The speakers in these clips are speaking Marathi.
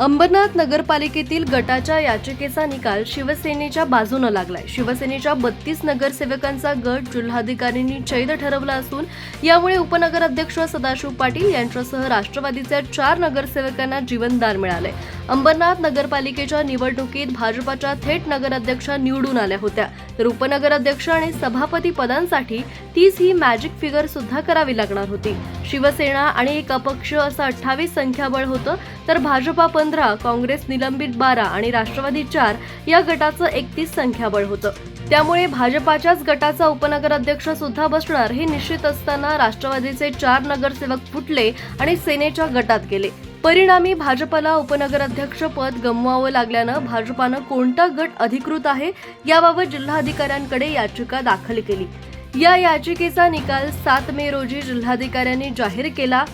अंबरनाथ नगरपालिकेतील गटाच्या याचिकेचा निकाल शिवसेनेच्या बाजूने लागलाय। शिवसेनेच्या 32 नगरसेवकांचा गट जिल्हाधिकाऱ्यांनी चैद ठरवला असून यामुळे उपनगराध्यक्ष सदाशिव पाटील यांच्यासह राष्ट्रवादीच्या 4 नगरसेवकांना जीवनदान मिळाले। अंबरनाथ नगरपालिकेच्या निवडणुकीत भाजपाच्या थेट नगराध्यक्षा निवडून आल्या होत्या, तर उपनगराध्यक्ष आणि सभापती पदांसाठी 30 ही मॅजिक फिगर सुद्धा करावी लागणार होती। शिवसेना आणि एक अपक्ष असं 28 संख्याबळ होतं, तर भाजपा 15, काँग्रेस निलंबित 12 आणि राष्ट्रवादी 4 या गटाचं 31 संख्याबळ होतं। त्यामुळे भाजपाच्याच गटाचा उपनगराध्यक्ष सुद्धा बसणार हे निश्चित असताना राष्ट्रवादीचे 4 नगरसेवक फुटले आणि सेनेच्या गटात गेले। परिणामी भाजपला उपनगराध्यक्ष पद गमवावं लागल्यानं भाजपानं कोणता गट अधिकृत आहे याबाबत जिल्हाधिकाऱ्यांकडे याचिका दाखल केली। या याचिकेचा निकाल 7 मे रोजी जिल्हाधिकाऱ्यांनी जाहीर केला।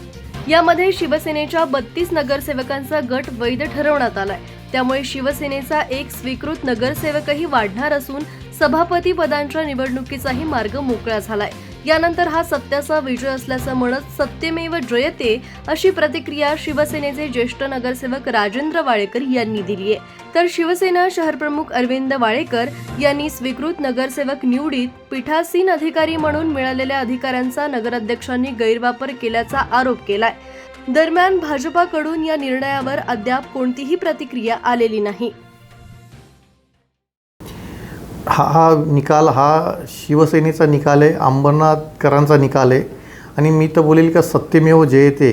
यामध्ये शिवसेनेच्या 32 नगरसेवकांचा गट वैध ठरवण्यात आलाय। त्यामुळे शिवसेनेचा एक स्वीकृत नगरसेवकही वाढणार असून सभापती पदांच्या निवडणुकीचाही मार्ग मोकळा झालाय। यानंतर हा सत्याचा विजय असल्याचं म्हणत सत्यमेव जयते अशी प्रतिक्रिया शिवसेनेचे ज्येष्ठ नगरसेवक राजेंद्र वाळेकर यांनी दिली आहे। तर शिवसेना शहरप्रमुख अरविंद वाळेकर यांनी स्वीकृत नगरसेवक निवडीत पीठासीन अधिकारी म्हणून मिळालेल्या अधिकाऱ्यांचा नगराध्यक्षांनी गैरवापर केल्याचा आरोप केलाय। दरम्यान भाजपाकडून या निर्णयावर अद्याप कोणतीही प्रतिक्रिया आलेली नाही। हा निकाल हा शिवसेनेचा निकाल आहे, अंबरनाथकरांचा निकाल आहे आणि मी तर बोलेल का सत्यमेव जयते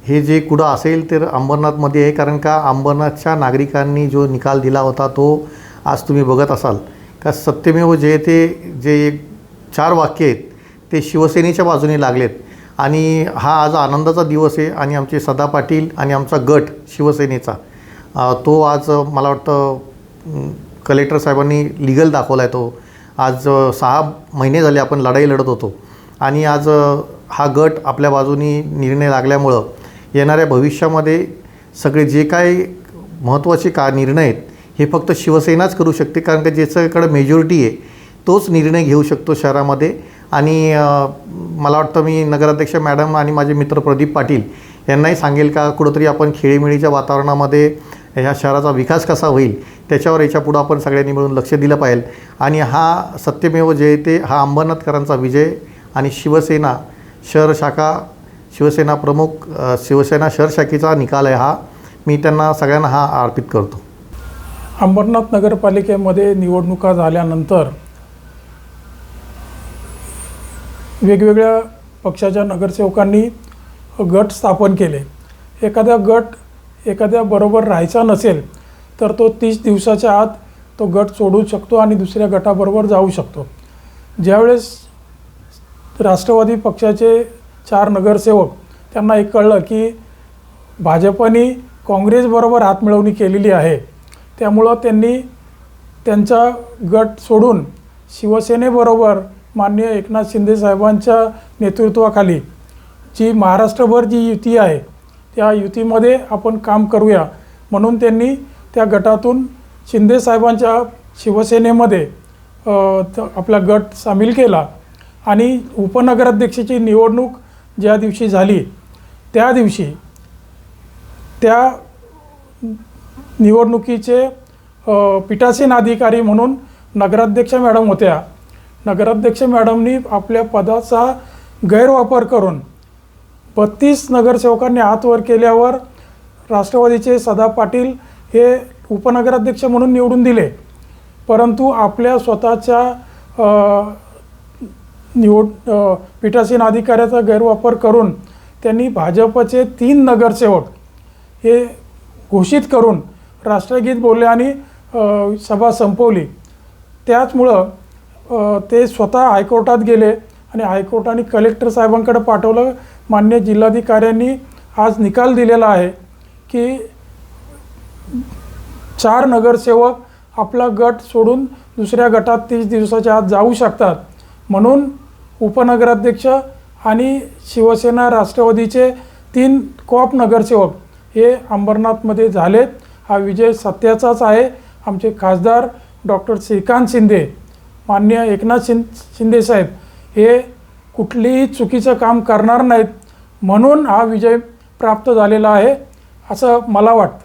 हे जे कुठं असेल तर अंबरनाथमध्ये आहे। कारण का अंबरनाथच्या नागरिकांनी जो निकाल दिला होता तो आज तुम्ही बघत असाल का सत्यमेव जयते जे 4 वाक्य आहेत ते शिवसेनेच्या बाजूने लागलेत आणि हा आज आनंदाचा दिवस आहे। आणि आमचे सदा पाटील आणि आमचा गट शिवसेनेचा तो आज मला वाटतं कलेक्टर साहेबांनी लीगल दाखवला आहे। तो आज 6 महिने झाले आपण लढाई लढत होतो आणि आज हा गट आपल्या बाजूनी निर्णय लागल्यामुळं येणाऱ्या भविष्यामध्ये सगळे जे काही महत्त्वाचे निर्णय आहेत हे फक्त शिवसेनाच करू शकते। कारण का ज्याच्याकडे मेजॉरिटी आहे तोच निर्णय घेऊ शकतो शहरामध्ये। आणि मला वाटतं मी नगराध्यक्ष मॅडम आणि माझे मित्र प्रदीप पाटील यांनाही सांगेल का कुठंतरी आपण खेळीमेळीच्या वातावरणामध्ये ह्या शहराचा विकास कसा होईल त्याच्यावर याच्यापुढं आपण सगळ्यांनी मिळून लक्ष दिलं पाहिजे। आणि हा सत्यमेव जयते हा अंबरनाथकरांचा विजय आणि शिवसेना शहर शाखा शिवसेना प्रमुख शिवसेना शहर शाखेचा निकाल आहे हा। मी त्यांना सगळ्यांना हा अर्पित करतो। अंबरनाथ नगरपालिकेमध्ये निवडणुका झाल्यानंतर वेगवेगळ्या पक्षाच्या नगरसेवकांनी गट स्थापन केले। एखादा गट एखाद्या बरोबर राहायचा नसेल तर तो 30 दिवसाच्या आत तो गट सोडू शकतो आणि दुसऱ्या गटाबरोबर जाऊ शकतो। ज्यावेळेस राष्ट्रवादी पक्षाचे 4 नगरसेवक त्यांना एक कळलं की भाजपने काँग्रेसबरोबर हातमिळवणी केलेली आहे, त्यामुळं त्यांनी त्यांचा गट सोडून शिवसेनेबरोबर माननीय एकनाथ शिंदे साहेबांच्या नेतृत्वाखाली जी महाराष्ट्रभर जी युती आहे त्या युतीमध्ये आपण काम करूया म्हणून त्यांनी त्या गटातून शिंदे साहेबांच्या शिवसेनेमध्ये आपला गट सामील केला। आणि उपनगराध्यक्षाची निवडणूक ज्या दिवशी झाली त्या दिवशी त्या निवडणुकीचे पीठासीन अधिकारी म्हणून नगराध्यक्ष मॅडम होत्या। नगराध्यक्ष मॅडमनी आपल्या पदाचा गैरवापर करून 32 नगरसेवकांनी हात वर केल्यावर राष्ट्रवादीचे सदा पाटील हे उपनगराध्यक्ष म्हणून निवडून दिले। परंतु आपल्या स्वतःच्या पीठासीन अधिकाऱ्याचा गैरवापर करून त्यांनी भाजपचे 3 नगरसेवक हे घोषित करून राष्ट्रगीत बोलले आणि सभा संपवली। त्याचमुळं ते स्वतः हायकोर्टात गेले आणि हायकोर्टाने कलेक्टर साहेबांकडे पाठवलं। मान्य जिल्हाधिकाऱ्यांनी आज निकाल दिलेला आहे की 4 नगरसेवक आपला गट सोडून दुसऱ्या गटात 30 दिवसाच्या आत जाऊ शकतात। म्हणून उपनगराध्यक्ष आणि शिवसेना राष्ट्रवादीचे 3 कॉप नगरसेवक हे अंबरनाथमध्ये झालेत। हा विजय सत्याचाच आहे। आमचे खासदार डॉक्टर श्रीकांत शिंदे, माननीय एकनाथ शिंदे साहेब हे कुठलीही चुकीचं काम करणार नाहीत म्हणून हा विजय प्राप्त झालेला आहे असं मला वाटतं।